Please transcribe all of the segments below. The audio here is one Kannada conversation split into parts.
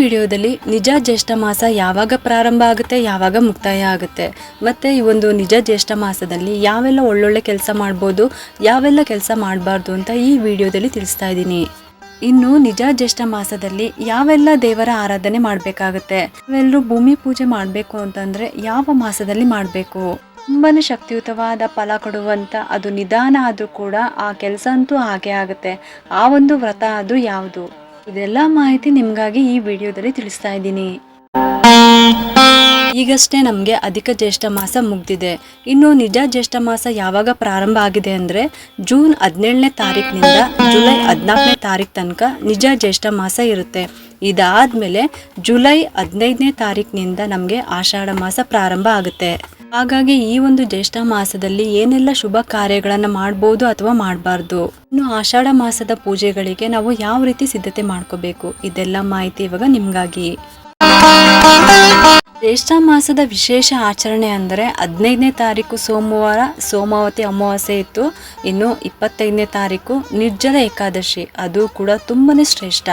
ವಿಡಿಯೋದಲ್ಲಿ ನಿಜ ಜ್ಯೇಷ್ಠ ಮಾಸ ಯಾವಾಗ ಪ್ರಾರಂಭ ಆಗುತ್ತೆ, ಯಾವಾಗ ಮುಕ್ತಾಯ ಆಗುತ್ತೆ, ಮತ್ತು ಈ ಒಂದು ನಿಜ ಜ್ಯೇಷ್ಠ ಮಾಸದಲ್ಲಿ ಯಾವೆಲ್ಲ ಒಳ್ಳೊಳ್ಳೆ ಕೆಲಸ ಮಾಡ್ಬೋದು, ಯಾವೆಲ್ಲ ಕೆಲಸ ಮಾಡಬಾರ್ದು ಅಂತ ಈ ವಿಡಿಯೋದಲ್ಲಿ ತಿಳಿಸ್ತಾ ಇದ್ದೀನಿ. ಇನ್ನು ನಿಜ ಜ್ಯೇಷ್ಠ ಮಾಸದಲ್ಲಿ ಯಾವೆಲ್ಲ ದೇವರ ಆರಾಧನೆ ಮಾಡಬೇಕಾಗುತ್ತೆ, ನಾವೆಲ್ಲರೂ ಭೂಮಿ ಪೂಜೆ ಮಾಡಬೇಕು ಅಂತಂದರೆ ಯಾವ ಮಾಸದಲ್ಲಿ ಮಾಡಬೇಕು, ತುಂಬಾ ಶಕ್ತಿಯುತವಾದ ಫಲ ಕೊಡುವಂಥ ಅದು ನಿಧಾನ ಆದರೂ ಕೂಡ ಆ ಕೆಲಸ ಅಂತೂ ಹಾಗೆ ಆಗುತ್ತೆ. ಆ ಒಂದು ವ್ರತ ಅದು ಯಾವುದು, ಇದೆಲ್ಲ ಮಾಹಿತಿ ನಿಮಗಾಗಿ ಈ ವಿಡಿಯೋದಲ್ಲಿ ತಿಳಿಸ್ತಾ ಇದ್ದೀನಿ. ಈಗಷ್ಟೇ ನಮಗೆ ಅಧಿಕ ಜ್ಯೇಷ್ಠ ಮಾಸ ಮುಗ್ದಿದೆ. ಇನ್ನು ನಿಜ ಜ್ಯೇಷ್ಠ ಮಾಸ ಯಾವಾಗ ಪ್ರಾರಂಭ ಆಗಿದೆ ಅಂದರೆ ಜೂನ್ 17ನೇ ತಾರೀಕಿನಿಂದ ಜುಲೈ 14ನೇ ತಾರೀಕು ತನಕ ನಿಜ ಜ್ಯೇಷ್ಠ ಮಾಸ ಇರುತ್ತೆ. ಇದಾದಮೇಲೆ ಜುಲೈ 15ನೇ ತಾರೀಕಿನಿಂದ ನಮಗೆ ಆಷಾಢ ಮಾಸ ಪ್ರಾರಂಭ ಆಗುತ್ತೆ. ಹಾಗಾಗಿ ಈ ಒಂದು ಜ್ಯೇಷ್ಠ ಮಾಸದಲ್ಲಿ ಏನೆಲ್ಲ ಶುಭ ಕಾರ್ಯಗಳನ್ನು ಮಾಡ್ಬೋದು ಅಥವಾ ಮಾಡಬಾರ್ದು, ಇನ್ನು ಆಷಾಢ ಮಾಸದ ಪೂಜೆಗಳಿಗೆ ನಾವು ಯಾವ ರೀತಿ ಸಿದ್ಧತೆ ಮಾಡ್ಕೋಬೇಕು, ಇದೆಲ್ಲ ಮಾಹಿತಿ ಇವಾಗ ನಿಮಗಾಗಿ. ಜ್ಯೇಷ್ಠ ಮಾಸದ ವಿಶೇಷ ಆಚರಣೆ ಅಂದರೆ 15ನೇ ತಾರೀಕು ಸೋಮವಾರ ಸೋಮಾವತಿ ಅಮಾವಾಸ್ಯೆ ಇತ್ತು. ಇನ್ನು 25ನೇ ತಾರೀಕು ನಿರ್ಜಲ ಏಕಾದಶಿ, ಅದು ಕೂಡ ತುಂಬಾ ಶ್ರೇಷ್ಠ.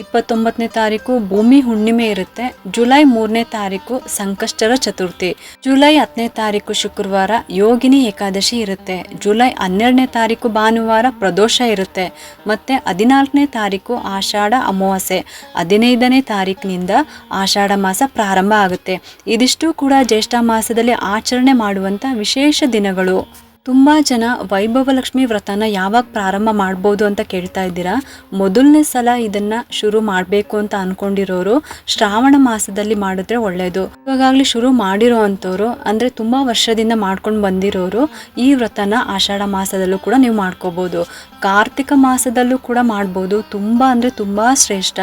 29ನೇ ತಾರೀಕು ಭೂಮಿ ಹುಣ್ಣಿಮೆ ಇರುತ್ತೆ. ಜುಲೈ 3ನೇ ತಾರೀಕು ಸಂಕಷ್ಟರ ಚತುರ್ಥಿ. ಜುಲೈ 10ನೇ ತಾರೀಕು ಶುಕ್ರವಾರ ಯೋಗಿನಿ ಏಕಾದಶಿ ಇರುತ್ತೆ. ಜುಲೈ 12ನೇ ತಾರೀಕು ಭಾನುವಾರ ಪ್ರದೋಷ ಇರುತ್ತೆ. ಮತ್ತು 14ನೇ ತಾರೀಕು ಆಷಾಢ ಅಮಾವಾಸ್ಯೆ. 15ನೇ ತಾರೀಕಿನಿಂದ ಆಷಾಢ ಮಾಸ ಪ್ರಾರಂಭ ಆಗುತ್ತೆ. ಇದಿಷ್ಟು ಕೂಡ ಜ್ಯೇಷ್ಠ ಮಾಸದಲ್ಲಿ ಆಚರಣೆ ಮಾಡುವಂಥ ವಿಶೇಷ ದಿನಗಳು. ತುಂಬ ಜನ ವೈಭವಲಕ್ಷ್ಮಿ ವ್ರತನ ಯಾವಾಗ ಪ್ರಾರಂಭ ಮಾಡ್ಬೋದು ಅಂತ ಕೇಳ್ತಾ ಇದ್ದೀರಾ. ಮೊದಲನೇ ಸಲ ಇದನ್ನು ಶುರು ಮಾಡಬೇಕು ಅಂತ ಅಂದ್ಕೊಂಡಿರೋರು ಶ್ರಾವಣ ಮಾಸದಲ್ಲಿ ಮಾಡಿದ್ರೆ ಒಳ್ಳೆಯದು. ಇವಾಗಲೇ ಶುರು ಮಾಡಿರೋ ಅಂಥವ್ರು ಅಂದರೆ ತುಂಬ ವರ್ಷದಿಂದ ಮಾಡ್ಕೊಂಡು ಬಂದಿರೋರು ಈ ವ್ರತನ ಆಷಾಢ ಮಾಸದಲ್ಲೂ ಕೂಡ ನೀವು ಮಾಡ್ಕೋಬೋದು. ಕಾರ್ತಿಕ ಮಾಸದಲ್ಲೂ ಕೂಡ ಮಾಡ್ಬೋದು. ತುಂಬ ಅಂದರೆ ತುಂಬ ಶ್ರೇಷ್ಠ.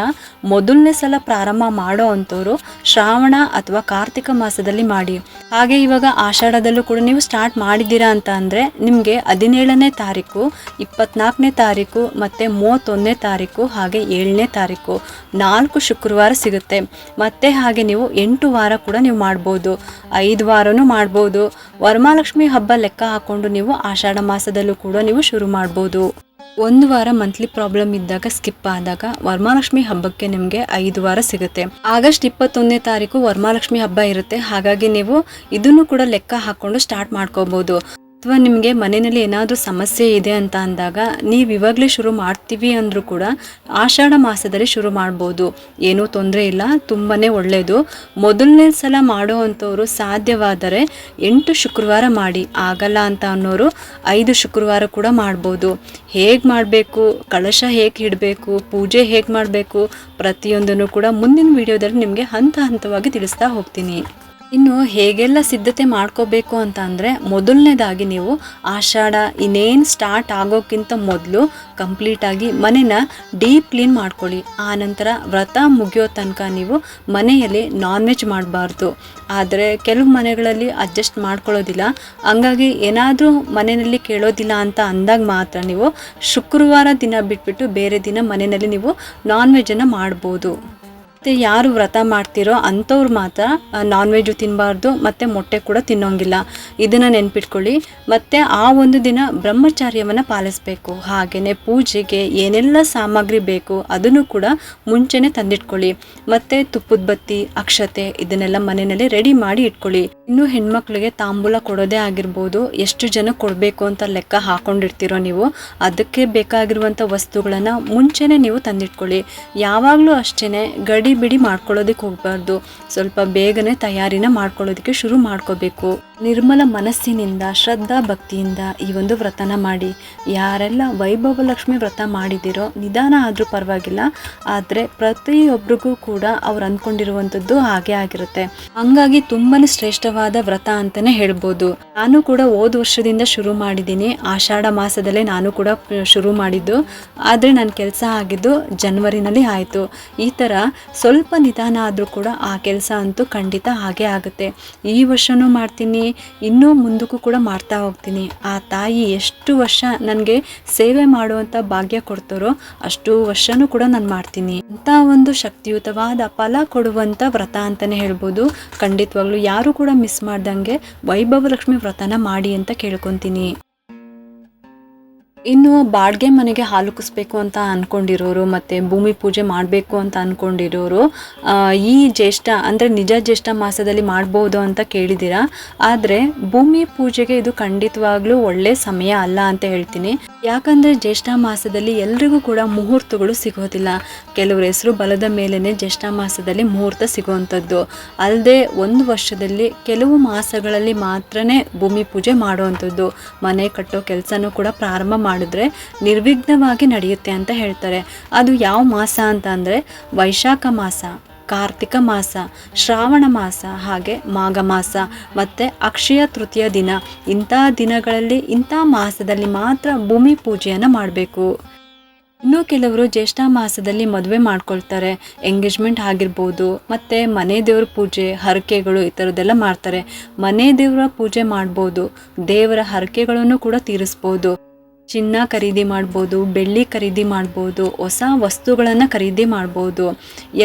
ಮೊದಲನೇ ಸಲ ಪ್ರಾರಂಭ ಮಾಡೋ ಅಂಥವ್ರು ಶ್ರಾವಣ ಅಥವಾ ಕಾರ್ತಿಕ ಮಾಸದಲ್ಲಿ ಮಾಡಿ. ಹಾಗೆ ಇವಾಗ ಆಷಾಢದಲ್ಲೂ ಕೂಡ ನೀವು ಸ್ಟಾರ್ಟ್ ಮಾಡಿದ್ದೀರಾ ಅಂತ ಅಂದರೆ ನಿಮಗೆ 17ನೇ ತಾರೀಕು 24ನೇ ತಾರೀಕು ಮತ್ತು 31ನೇ ತಾರೀಕು ಹಾಗೆ 7ನೇ ತಾರೀಕು 4 ಶುಕ್ರವಾರ ಸಿಗುತ್ತೆ. ಮತ್ತು ಹಾಗೆ ನೀವು 8 ವಾರ ಕೂಡ ನೀವು ಮಾಡ್ಬೋದು, 5 ವಾರನೂ ಮಾಡ್ಬೋದು. ವರಮಹಾಲಕ್ಷ್ಮಿ ಹಬ್ಬ ಲೆಕ್ಕ ಹಾಕ್ಕೊಂಡು ನೀವು ಆಷಾಢ ಮಾಸದಲ್ಲೂ ಕೂಡ ನೀವು ಶುರು ಮಾಡ್ಬೋದು. 1 ವಾರ ಮಂತ್ಲಿ ಪ್ರಾಬ್ಲಮ್ ಇದ್ದಾಗ ಸ್ಕಿಪ್ ಆದಾಗ ವರಮಹಾಲಕ್ಷ್ಮಿ ಹಬ್ಬಕ್ಕೆ ನಿಮಗೆ 5 ವಾರ ಸಿಗುತ್ತೆ. ಆಗಸ್ಟ್ 21ನೇ ತಾರೀಕು ವರಮಹಾಲಕ್ಷ್ಮಿ ಹಬ್ಬ ಇರುತ್ತೆ. ಹಾಗಾಗಿ ನೀವು ಇದನ್ನು ಕೂಡ ಲೆಕ್ಕ ಹಾಕ್ಕೊಂಡು ಸ್ಟಾರ್ಟ್ ಮಾಡ್ಕೋಬೋದು. ಅಥವಾ ನಿಮಗೆ ಮನೆಯಲ್ಲಿ ಏನಾದರೂ ಸಮಸ್ಯೆ ಇದೆ ಅಂತ ಅಂದಾಗ ನೀವು ಇವಾಗಲೇ ಶುರು ಮಾಡ್ತೀವಿ ಅಂದರೂ ಕೂಡ ಆಷಾಢ ಮಾಸದಲ್ಲಿ ಶುರು ಮಾಡ್ಬೋದು, ಏನೂ ತೊಂದರೆ ಇಲ್ಲ, ತುಂಬಾ ಒಳ್ಳೆಯದು. ಮೊದಲನೇ ಸಲ ಮಾಡೋ ಅಂಥವ್ರು ಸಾಧ್ಯವಾದರೆ 8 ಶುಕ್ರವಾರ ಮಾಡಿ, ಆಗಲ್ಲ ಅಂತ ಅನ್ನೋರು 5 ಶುಕ್ರವಾರ ಕೂಡ ಮಾಡ್ಬೋದು. ಹೇಗೆ ಮಾಡಬೇಕು, ಕಳಶ ಹೇಗೆ ಇಡಬೇಕು, ಪೂಜೆ ಹೇಗೆ ಮಾಡಬೇಕು, ಪ್ರತಿಯೊಂದನ್ನು ಕೂಡ ಮುಂದಿನ ವಿಡಿಯೋದಲ್ಲಿ ನಿಮಗೆ ಹಂತ ಹಂತವಾಗಿ ತಿಳಿಸ್ತಾ ಹೋಗ್ತೀನಿ. ಇನ್ನು ಹೇಗೆಲ್ಲ ಸಿದ್ಧತೆ ಮಾಡ್ಕೋಬೇಕು ಅಂತ ಅಂದರೆ ಮೊದಲನೇದಾಗಿ ನೀವು ಆಷಾಢ ಇನ್ನೇನು ಸ್ಟಾರ್ಟ್ ಆಗೋಕ್ಕಿಂತ ಮೊದಲು ಕಂಪ್ಲೀಟಾಗಿ ಮನೆನ ಡೀಪ್ ಕ್ಲೀನ್ ಮಾಡ್ಕೊಳ್ಳಿ. ಆನಂತರ ವ್ರತ ಮುಗಿಯೋ ತನಕ ನೀವು ಮನೆಯಲ್ಲಿ ನಾನ್ ವೆಜ್ ಮಾಡಬಾರ್ದು. ಆದರೆ ಕೆಲವು ಮನೆಗಳಲ್ಲಿ ಅಡ್ಜಸ್ಟ್ ಮಾಡ್ಕೊಳ್ಳೋದಿಲ್ಲ. ಹಂಗಾಗಿ ಏನಾದರೂ ಮನೆಯಲ್ಲಿ ಕೇಳೋದಿಲ್ಲ ಅಂತ ಅಂದಾಗ ಮಾತ್ರ ನೀವು ಶುಕ್ರವಾರ ದಿನ ಬಿಟ್ಬಿಟ್ಟು ಬೇರೆ ದಿನ ಮನೆಯಲ್ಲಿ ನೀವು ನಾನ್ ವೆಜ್ಜನ್ನು ಮಾಡ್ಬೋದು. ಮತ್ತು ಯಾರು ವ್ರತ ಮಾಡ್ತಿರೋ ಅಂಥವ್ರು ಮಾತ್ರ ನಾನ್ ವೆಜ್ಜು ತಿನ್ನಬಾರ್ದು ಮತ್ತು ಮೊಟ್ಟೆ ಕೂಡ ತಿನ್ನೋಂಗಿಲ್ಲ. ಇದನ್ನು ನೆನ್ಪಿಟ್ಕೊಳ್ಳಿ. ಮತ್ತು ಆ ಒಂದು ದಿನ ಬ್ರಹ್ಮಚಾರ್ಯವನ್ನು ಪಾಲಿಸಬೇಕು. ಹಾಗೆಯೇ ಪೂಜೆಗೆ ಏನೆಲ್ಲ ಸಾಮಗ್ರಿ ಬೇಕು ಅದನ್ನು ಕೂಡ ಮುಂಚೆನೇ ತಂದಿಟ್ಕೊಳ್ಳಿ. ಮತ್ತು ತುಪ್ಪದ ಬತ್ತಿ, ಅಕ್ಷತೆ ಇದನ್ನೆಲ್ಲ ಮನೆಯಲ್ಲಿ ರೆಡಿ ಮಾಡಿ ಇಟ್ಕೊಳ್ಳಿ. ಇನ್ನು ಹೆಣ್ಮಕ್ಳಿಗೆ ತಾಂಬೂಲ ಕೊಡೋದೇ ಆಗಿರ್ಬೋದು, ಎಷ್ಟು ಜನ ಕೊಡಬೇಕು ಅಂತ ಲೆಕ್ಕ ಹಾಕೊಂಡಿರ್ತೀರೋ ನೀವು, ಅದಕ್ಕೆ ಬೇಕಾಗಿರುವಂಥ ವಸ್ತುಗಳನ್ನು ಮುಂಚೆನೇ ನೀವು ತಂದಿಟ್ಕೊಳ್ಳಿ. ಯಾವಾಗಲೂ ಅಷ್ಟೇ ಗಡಿ ಬಿಡಿ ಮಾಡ್ಕೊಳ್ಳೋದಕ್ಕೆ ಹೋಗಬಾರ್ದು. ಸ್ವಲ್ಪ ಬೇಗನೆ ತಯಾರಿನ ಮಾಡ್ಕೊಳ್ಳೋದಕ್ಕೆ ಶುರು ಮಾಡ್ಕೋಬೇಕು. ನಿರ್ಮಲ ಮನಸ್ಸಿನಿಂದ ಶ್ರದ್ಧಾ ಭಕ್ತಿಯಿಂದ ಈ ಒಂದು ವ್ರತನ ಮಾಡಿ. ಯಾರೆಲ್ಲ ವೈಭವಲಕ್ಷ್ಮಿ ವ್ರತ ಮಾಡಿದಿರೋ ನಿಧಾನ ಆದರೂ ಪರವಾಗಿಲ್ಲ, ಆದರೆ ಪ್ರತಿಯೊಬ್ಬರಿಗೂ ಕೂಡ ಅವ್ರು ಅಂದ್ಕೊಂಡಿರುವಂಥದ್ದು ಹಾಗೆ ಆಗಿರುತ್ತೆ. ಹಂಗಾಗಿ ತುಂಬಾ ಶ್ರೇಷ್ಠವಾದ ವ್ರತ ಅಂತಲೇ ಹೇಳ್ಬೋದು. ನಾನು ಕೂಡ ಹೋದ ವರ್ಷದಿಂದ ಶುರು ಮಾಡಿದ್ದೀನಿ. ಆಷಾಢ ಮಾಸದಲ್ಲೇ ನಾನು ಕೂಡ ಶುರು ಮಾಡಿದ್ದು, ಆದರೆ ನನ್ನ ಕೆಲಸ ಆಗಿದ್ದು ಜನವರಿನಲ್ಲಿ ಆಯಿತು. ಈ ಥರ ಸ್ವಲ್ಪ ನಿಧಾನ ಆದರೂ ಕೂಡ ಆ ಕೆಲಸ ಅಂತೂ ಖಂಡಿತ ಹಾಗೆ ಆಗುತ್ತೆ. ಈ ವರ್ಷವೂ ಮಾಡ್ತೀನಿ, ಇನ್ನೂ ಮುಂದಕ್ಕೂ ಕೂಡ ಮಾಡ್ತಾ ಹೋಗ್ತೀನಿ. ಆ ತಾಯಿ ಎಷ್ಟು ವರ್ಷ ನನಗೆ ಸೇವೆ ಮಾಡುವಂಥ ಭಾಗ್ಯ ಕೊಡ್ತಾರೋ ಅಷ್ಟು ವರ್ಷವೂ ಕೂಡ ನಾನು ಮಾಡ್ತೀನಿ. ಅಂಥ ಒಂದು ಶಕ್ತಿಯುತವಾದ ಫಲ ಕೊಡುವಂಥ ವ್ರತ ಅಂತಲೇ ಹೇಳ್ಬೋದು. ಖಂಡಿತವಾಗ್ಲೂ ಯಾರು ಕೂಡ ಮಿಸ್ ಮಾಡ್ದಂಗೆ ವೈಭವಲಕ್ಷ್ಮಿ ವ್ರತನ ಮಾಡಿ ಅಂತ ಕೇಳ್ಕೊತೀನಿ. ಇನ್ನು ಬಾಡಿಗೆ ಮನೆಗೆ ಹಾಲು ಕುಸ್ಬೇಕು ಅಂತ ಅಂದ್ಕೊಂಡಿರೋರು ಮತ್ತು ಭೂಮಿ ಪೂಜೆ ಮಾಡಬೇಕು ಅಂತ ಅಂದ್ಕೊಂಡಿರೋರು ಈ ಜ್ಯೇಷ್ಠ ಅಂದರೆ ನಿಜ ಜ್ಯೇಷ್ಠ ಮಾಸದಲ್ಲಿ ಮಾಡ್ಬೋದು ಅಂತ ಕೇಳಿದ್ದೀರಾ. ಆದರೆ ಭೂಮಿ ಪೂಜೆಗೆ ಇದು ಖಂಡಿತವಾಗ್ಲೂ ಒಳ್ಳೆ ಸಮಯ ಅಲ್ಲ ಅಂತ ಹೇಳ್ತೀನಿ. ಯಾಕಂದರೆ ಜ್ಯೇಷ್ಠ ಮಾಸದಲ್ಲಿ ಎಲ್ರಿಗೂ ಕೂಡ ಮುಹೂರ್ತಗಳು ಸಿಗೋದಿಲ್ಲ. ಕೆಲವ್ರ ಹೆಸರು ಬಲದ ಮೇಲೇ ಜ್ಯೇಷ್ಠ ಮಾಸದಲ್ಲಿ ಮುಹೂರ್ತ ಸಿಗುವಂಥದ್ದು ಅಲ್ಲದೆ ಒಂದು ವರ್ಷದಲ್ಲಿ ಕೆಲವು ಮಾಸಗಳಲ್ಲಿ ಮಾತ್ರನೇ ಭೂಮಿ ಪೂಜೆ ಮಾಡುವಂಥದ್ದು. ಮನೆ ಕಟ್ಟೋ ಕೆಲಸನೂ ಕೂಡ ಪ್ರಾರಂಭ ಮಾಡಿದ್ರೆ ನಿರ್ವಿಘ್ನವಾಗಿ ನಡೆಯುತ್ತೆ ಅಂತ ಹೇಳ್ತಾರೆ. ಅದು ಯಾವ ಮಾಸ ಅಂತ ಅಂದರೆ ವೈಶಾಖ ಮಾಸ, ಕಾರ್ತಿಕ ಮಾಸ, ಶ್ರಾವಣ ಮಾಸ, ಹಾಗೆ ಮಾಘ ಮಾಸ ಮತ್ತು ಅಕ್ಷಯ ತೃತೀಯ ದಿನ. ಇಂಥ ದಿನಗಳಲ್ಲಿ ಇಂಥ ಮಾಸದಲ್ಲಿ ಮಾತ್ರ ಭೂಮಿ ಪೂಜೆಯನ್ನು ಮಾಡಬೇಕು. ಇನ್ನೂ ಕೆಲವರು ಜ್ಯೇಷ್ಠ ಮಾಸದಲ್ಲಿ ಮದುವೆ ಮಾಡ್ಕೊಳ್ತಾರೆ, ಎಂಗೇಜ್ಮೆಂಟ್ ಆಗಿರ್ಬೋದು, ಮತ್ತು ಮನೆ ದೇವ್ರ ಪೂಜೆ, ಹರಕೆಗಳು ಈ ಥರದ್ದೆಲ್ಲ ಮಾಡ್ತಾರೆ. ಮನೆ ದೇವರ ಪೂಜೆ ಮಾಡ್ಬೋದು, ದೇವರ ಹರಕೆಗಳನ್ನು ಕೂಡ ತೀರಿಸ್ಬೋದು. ಚಿನ್ನ ಖರೀದಿ ಮಾಡ್ಬೋದು, ಬೆಳ್ಳಿ ಖರೀದಿ ಮಾಡ್ಬೋದು, ಹೊಸ ವಸ್ತುಗಳನ್ನು ಖರೀದಿ ಮಾಡ್ಬೋದು,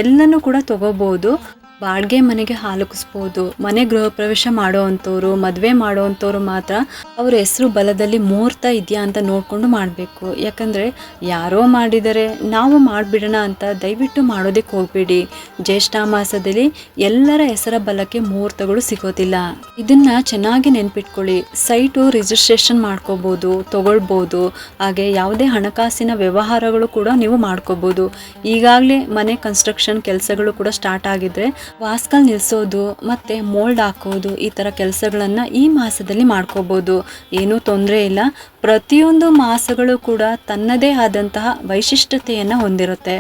ಎಲ್ಲನೂ ಕೂಡ ತೊಗೋಬೋದು. ಬಾಡಿಗೆ ಮನೆಗೆ ಹಾಲು ಕುಸ್ಬೋದು. ಮನೆ ಗೃಹ ಪ್ರವೇಶ ಮಾಡೋವಂಥವ್ರು, ಮದುವೆ ಮಾಡೋವಂಥವ್ರು ಮಾತ್ರ ಅವ್ರ ಹೆಸರು ಬಲದಲ್ಲಿ ಮುಹೂರ್ತ ಇದೆಯಾ ಅಂತ ನೋಡಿಕೊಂಡು ಮಾಡಬೇಕು. ಯಾಕಂದರೆ ಯಾರೋ ಮಾಡಿದರೆ ನಾವು ಮಾಡಿಬಿಡೋಣ ಅಂತ ದಯವಿಟ್ಟು ಮಾಡೋದಕ್ಕೆ ಹೋಗಬೇಡಿ. ಜ್ಯೇಷ್ಠ ಮಾಸದಲ್ಲಿ ಎಲ್ಲರ ಹೆಸರ ಬಲಕ್ಕೆ ಮುಹೂರ್ತಗಳು ಸಿಗೋದಿಲ್ಲ. ಇದನ್ನು ಚೆನ್ನಾಗಿ ನೆನ್ಪಿಟ್ಕೊಳ್ಳಿ. ಸೈಟು ರಿಜಿಸ್ಟ್ರೇಷನ್ ಮಾಡ್ಕೋಬೋದು, ತೊಗೊಳ್ಬೋದು. ಹಾಗೆ ಯಾವುದೇ ಹಣಕಾಸಿನ ವ್ಯವಹಾರಗಳು ಕೂಡ ನೀವು ಮಾಡ್ಕೋಬೋದು. ಈಗಾಗಲೇ ಮನೆ ಕನ್ಸ್ಟ್ರಕ್ಷನ್ ಕೆಲಸಗಳು ಕೂಡ ಸ್ಟಾರ್ಟ್ ಆಗಿದ್ರೆ ವಾಸ್ಕಲ್ ನಿಲ್ಲಿಸೋದು ಮತ್ತು ಮೋಲ್ಡ್ ಹಾಕೋದು ಈ ಥರ ಕೆಲಸಗಳನ್ನು ಈ ಮಾಸದಲ್ಲಿ ಮಾಡ್ಕೋಬೋದು. ಏನೂ ತೊಂದರೆ ಇಲ್ಲ. ಪ್ರತಿಯೊಂದು ಮಾಸಗಳು ಕೂಡ ತನ್ನದೇ ಆದಂತಹ ವೈಶಿಷ್ಟ್ಯತೆಯನ್ನು ಹೊಂದಿರುತ್ತೆ,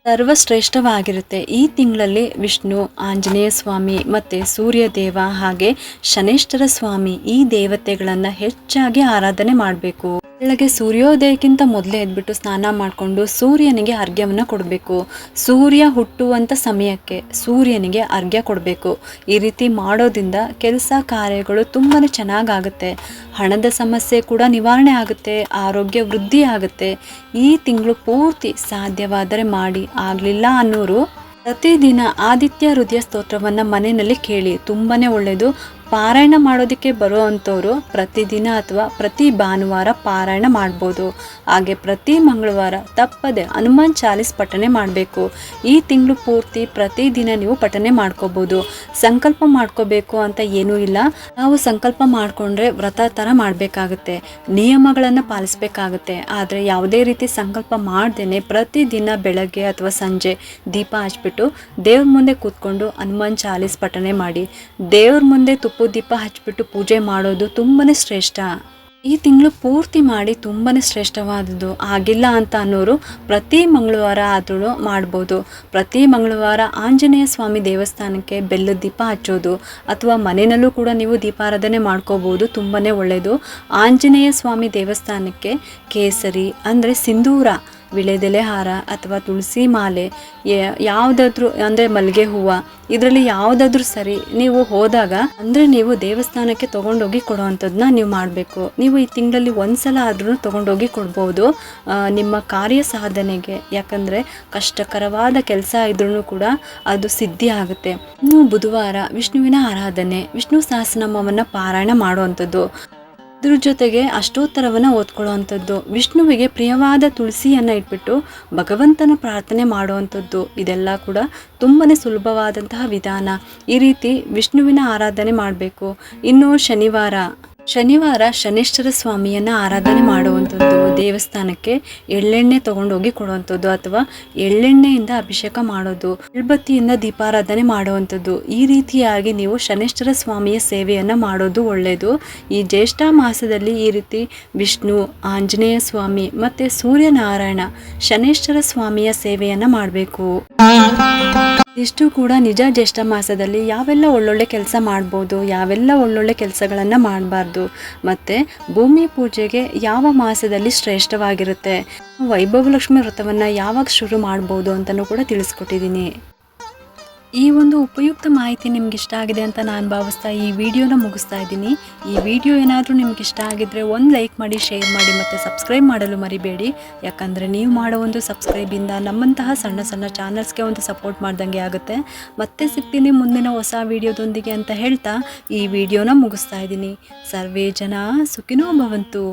ಸರ್ವಶ್ರೇಷ್ಠವಾಗಿರುತ್ತೆ. ಈ ತಿಂಗಳಲ್ಲಿ ವಿಷ್ಣು, ಆಂಜನೇಯ ಸ್ವಾಮಿ ಮತ್ತು ಸೂರ್ಯದೇವ ಹಾಗೆ ಶನೇಶ್ವರ ಸ್ವಾಮಿ ಈ ದೇವತೆಗಳನ್ನು ಹೆಚ್ಚಾಗಿ ಆರಾಧನೆ ಮಾಡಬೇಕು. ಬೆಳಗ್ಗೆ ಸೂರ್ಯೋದಯಕ್ಕಿಂತ ಮೊದಲೇ ಎದ್ಬಿಟ್ಟು ಸ್ನಾನ ಮಾಡಿಕೊಂಡು ಸೂರ್ಯನಿಗೆ ಅರ್ಘ್ಯವನ್ನು ಕೊಡಬೇಕು. ಸೂರ್ಯ ಹುಟ್ಟುವಂಥ ಸಮಯಕ್ಕೆ ಸೂರ್ಯನಿಗೆ ಅರ್ಘ್ಯ ಕೊಡಬೇಕು. ಈ ರೀತಿ ಮಾಡೋದ್ರಿಂದ ಕೆಲಸ ಕಾರ್ಯಗಳು ತುಂಬಾ ಚೆನ್ನಾಗಾಗುತ್ತೆ. ಹಣದ ಸಮಸ್ಯೆ ಕೂಡ ನಿವಾರಣೆ ಆಗುತ್ತೆ, ಆರೋಗ್ಯ ವೃದ್ಧಿ ಆಗುತ್ತೆ. ಈ ತಿಂಗಳು ಪೂರ್ತಿ ಸಾಧ್ಯವಾದರೆ ಮಾಡಿ, ಆಗಲಿಲ್ಲ ಅನ್ನೋರು ಪ್ರತಿದಿನ ಆದಿತ್ಯ ಹೃದಯ ಸ್ತೋತ್ರವನ್ನು ಮನೆಯಲ್ಲಿ ಕೇಳಿ, ತುಂಬಾ ಒಳ್ಳೆಯದು. ಪಾರಾಯಣ ಮಾಡೋದಕ್ಕೆ ಬರೋ ಅಂಥವ್ರು ಪ್ರತಿದಿನ ಅಥವಾ ಪ್ರತಿ ಭಾನುವಾರ ಪಾರಾಯಣ ಮಾಡ್ಬೋದು. ಹಾಗೆ ಪ್ರತಿ ಮಂಗಳವಾರ ತಪ್ಪದೆ ಹನುಮಾನ್ ಚಾಲಿಸ್ ಪಠನೆ ಮಾಡಬೇಕು. ಈ ತಿಂಗಳು ಪೂರ್ತಿ ಪ್ರತಿದಿನ ನೀವು ಪಠನೆ ಮಾಡ್ಕೋಬೋದು. ಸಂಕಲ್ಪ ಮಾಡ್ಕೋಬೇಕು ಅಂತ ಏನೂ ಇಲ್ಲ. ನಾವು ಸಂಕಲ್ಪ ಮಾಡಿಕೊಂಡ್ರೆ ವ್ರತ ಥರ ಮಾಡಬೇಕಾಗುತ್ತೆ, ನಿಯಮಗಳನ್ನು ಪಾಲಿಸಬೇಕಾಗುತ್ತೆ. ಆದರೆ ಯಾವುದೇ ರೀತಿ ಸಂಕಲ್ಪ ಮಾಡ್ದೇನೆ ಪ್ರತಿದಿನ ಬೆಳಗ್ಗೆ ಅಥವಾ ಸಂಜೆ ದೀಪ ಹಚ್ಬಿಟ್ಟು ದೇವ್ರ ಮುಂದೆ ಕೂತ್ಕೊಂಡು ಹನುಮಾನ್ ಚಾಲಿಸ್ ಪಠನೆ ಮಾಡಿ, ದೇವ್ರ ಮುಂದೆ ತುಪ್ಪ ದೀಪ ಹಚ್ಬಿಟ್ಟು ಪೂಜೆ ಮಾಡೋದು ತುಂಬಾ ಶ್ರೇಷ್ಠ. ಈ ತಿಂಗಳು ಪೂರ್ತಿ ಮಾಡಿ ತುಂಬಾ ಶ್ರೇಷ್ಠವಾದದ್ದು. ಆಗಿಲ್ಲ ಅಂತ ಅನ್ನೋರು ಪ್ರತಿ ಮಂಗಳವಾರ ಆದ್ರೂ ಮಾಡ್ಬೋದು. ಪ್ರತಿ ಮಂಗಳವಾರ ಆಂಜನೇಯ ಸ್ವಾಮಿ ದೇವಸ್ಥಾನಕ್ಕೆ ಬೆಲ್ಲದ ದೀಪ ಹಚ್ಚೋದು ಅಥವಾ ಮನೆಯಲ್ಲೂ ಕೂಡ ನೀವು ದೀಪಾರಾಧನೆ ಮಾಡ್ಕೋಬೋದು, ತುಂಬಾ ಒಳ್ಳೆಯದು. ಆಂಜನೇಯ ಸ್ವಾಮಿ ದೇವಸ್ಥಾನಕ್ಕೆ ಕೇಸರಿ ಅಂದರೆ ಸಿಂಧೂರ, ವಿಳೆದೆಲೆ ಹಾರ ಅಥವಾ ತುಳಸಿ ಮಾಲೆ ಯಾವುದಾದ್ರೂ ಅಂದರೆ ಮಲ್ಲಿಗೆ ಹೂವು, ಇದರಲ್ಲಿ ಯಾವುದಾದ್ರೂ ಸರಿ ನೀವು ಹೋದಾಗ ಅಂದರೆ ನೀವು ದೇವಸ್ಥಾನಕ್ಕೆ ತೊಗೊಂಡೋಗಿ ಕೊಡೋವಂಥದ್ದನ್ನ ನೀವು ಮಾಡಬೇಕು. ನೀವು ಈ ತಿಂಗಳಲ್ಲಿ ಒಂದ್ಸಲ ಆದ್ರೂ ತೊಗೊಂಡೋಗಿ ಕೊಡ್ಬೋದು ನಿಮ್ಮ ಕಾರ್ಯ ಸಾಧನೆಗೆ. ಯಾಕಂದರೆ ಕಷ್ಟಕರವಾದ ಕೆಲಸ ಇದ್ರೂ ಕೂಡ ಅದು ಸಿದ್ಧಿ ಆಗುತ್ತೆ. ಇನ್ನು ಬುಧವಾರ ವಿಷ್ಣುವಿನ ಆರಾಧನೆ, ವಿಷ್ಣು ಸಹಸ್ರನಾಮವನ್ನು ಪಾರಾಯಣ ಮಾಡುವಂಥದ್ದು, ಇದ್ರ ಜೊತೆಗೆ ಅಷ್ಟೋತ್ತರವನ್ನು ಓದ್ಕೊಳ್ಳುವಂಥದ್ದು, ವಿಷ್ಣುವಿಗೆ ಪ್ರಿಯವಾದ ತುಳಸಿಯನ್ನು ಇಟ್ಬಿಟ್ಟು ಭಗವಂತನ ಪ್ರಾರ್ಥನೆ ಮಾಡುವಂಥದ್ದು, ಇದೆಲ್ಲ ಕೂಡ ತುಂಬಾ ಸುಲಭವಾದಂತಹ ವಿಧಾನ. ಈ ರೀತಿ ವಿಷ್ಣುವಿನ ಆರಾಧನೆ ಮಾಡಬೇಕು. ಇನ್ನು ಶನಿವಾರ ಶನೇಶ್ವರ ಸ್ವಾಮಿಯನ್ನು ಆರಾಧನೆ ಮಾಡುವಂಥದ್ದು, ದೇವಸ್ಥಾನಕ್ಕೆ ಎಳ್ಳೆಣ್ಣೆ ತೊಗೊಂಡೋಗಿ ಕೊಡುವಂಥದ್ದು ಅಥವಾ ಎಳ್ಳೆಣ್ಣೆಯಿಂದ ಅಭಿಷೇಕ ಮಾಡೋದು, ಉಳ್ಬತ್ತಿಯಿಂದ ದೀಪಾರಾಧನೆ ಮಾಡುವಂಥದ್ದು. ಈ ರೀತಿಯಾಗಿ ನೀವು ಶನೇಶ್ವರ ಸ್ವಾಮಿಯ ಸೇವೆಯನ್ನು ಮಾಡೋದು ಒಳ್ಳೆಯದು. ಈ ಜ್ಯೇಷ್ಠ ಮಾಸದಲ್ಲಿ ಈ ರೀತಿ ವಿಷ್ಣು, ಆಂಜನೇಯ ಸ್ವಾಮಿ ಮತ್ತು ಸೂರ್ಯನಾರಾಯಣ ಶನೇಶ್ವರ ಸ್ವಾಮಿಯ ಸೇವೆಯನ್ನು ಮಾಡಬೇಕು. ಇಷ್ಟು ಕೂಡ ನಿಜ ಜ್ಯೇಷ್ಠ ಮಾಸದಲ್ಲಿ ಯಾವೆಲ್ಲ ಒಳ್ಳೊಳ್ಳೆ ಕೆಲಸ ಮಾಡ್ಬೋದು, ಯಾವೆಲ್ಲ ಒಳ್ಳೊಳ್ಳೆ ಕೆಲಸಗಳನ್ನು ಮಾಡಬಾರ್ದು, ಮತ್ತು ಭೂಮಿ ಪೂಜೆಗೆ ಯಾವ ಮಾಸದಲ್ಲಿ ಶ್ರೇಷ್ಠವಾಗಿರುತ್ತೆ, ವೈಭವಲಕ್ಷ್ಮಿ ವ್ರತವನ್ನು ಯಾವಾಗ ಶುರು ಮಾಡ್ಬೋದು ಅಂತಲೂ ಕೂಡ ತಿಳಿಸ್ಕೊಟ್ಟಿದ್ದೀನಿ. ಈ ಒಂದು ಉಪಯುಕ್ತ ಮಾಹಿತಿ ನಿಮ್ಗೆ ಇಷ್ಟ ಆಗಿದೆ ಅಂತ ನಾನು ಭಾವಿಸ್ತಾ ಈ ವಿಡಿಯೋನ ಮುಗಿಸ್ತಾ ಇದ್ದೀನಿ. ಈ ವಿಡಿಯೋ ಏನಾದರೂ ನಿಮ್ಗೆ ಇಷ್ಟ ಆಗಿದ್ರೆ ಒಂದು ಲೈಕ್ ಮಾಡಿ, ಶೇರ್ ಮಾಡಿ ಮತ್ತು ಸಬ್ಸ್ಕ್ರೈಬ್ ಮಾಡಲು ಮರಿಬೇಡಿ. ಯಾಕಂದರೆ ನೀವು ಮಾಡೋ ಒಂದು ಸಬ್ಸ್ಕ್ರೈಬಿಂದ ನಮ್ಮಂತಹ ಸಣ್ಣ ಸಣ್ಣ ಚಾನಲ್ಸ್ಗೆ ಒಂದು ಸಪೋರ್ಟ್ ಮಾಡ್ದಂಗೆ ಆಗುತ್ತೆ. ಮತ್ತೆ ಸಿಗ್ತೀನಿ ಮುಂದಿನ ಹೊಸ ವಿಡಿಯೋದೊಂದಿಗೆ ಅಂತ ಹೇಳ್ತಾ ಈ ವಿಡಿಯೋನ ಮುಗಿಸ್ತಾ ಇದ್ದೀನಿ. ಸರ್ವೇ ಜನ ಸುಖಿನೋ ಭವಂತು.